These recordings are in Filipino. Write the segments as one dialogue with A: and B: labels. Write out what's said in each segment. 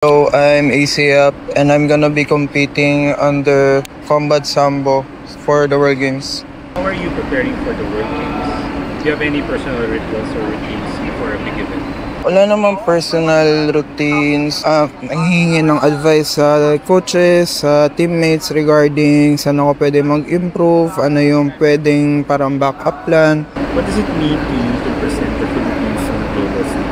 A: So I'm ACF and I'm gonna be competing under Combat Sambo for the World Games.
B: How are you preparing for the World Games? Do you have any personal rituals or routines before a big event?
A: Wala namang personal routines. Nanghihingi ng advice sa coaches, sa teammates regarding saan ako pwede mag-improve, ano yung pwedeng parang backup plan.
B: What does it mean to you to present the Philippines on a global stage?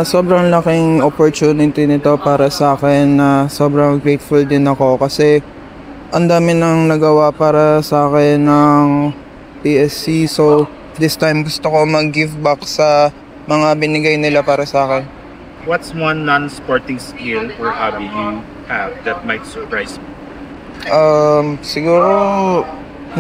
A: Sobrang laking opportunity nito para sa akin. Sobrang grateful din ako kasi ang dami nang nagawa para sa akin ng PSC. So this time gusto ko mag-give back sa mga binigay nila para sa akin.
B: What's one non-sporting skill or hobby you have that might surprise me?
A: Siguro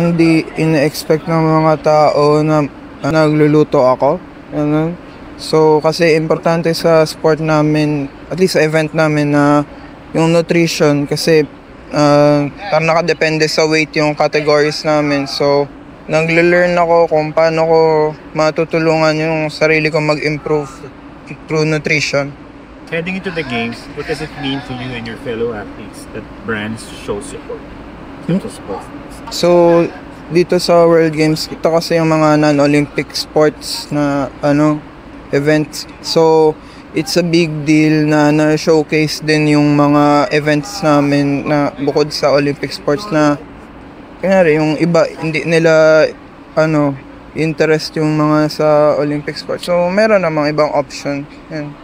A: hindi ina-expect ng mga tao na nagluluto ako. Ano? So kasi importante sa sport namin, at least sa event namin, na yung nutrition kasi parang nakadepende sa weight yung categories namin. So nagle-learn ako kung paano ko matutulungan yung sarili ko mag-improve through nutrition.
B: Heading into the games, what does it mean to you and your fellow athletes that brands show support?
A: So dito sa World Games, ito kasi yung mga non-Olympic sports na events. So it's a big deal na na-showcase din yung mga events namin na bukod sa Olympic sports na kanyari yung iba hindi nila interest yung mga sa Olympic sports. So meron namang ibang option. Yan.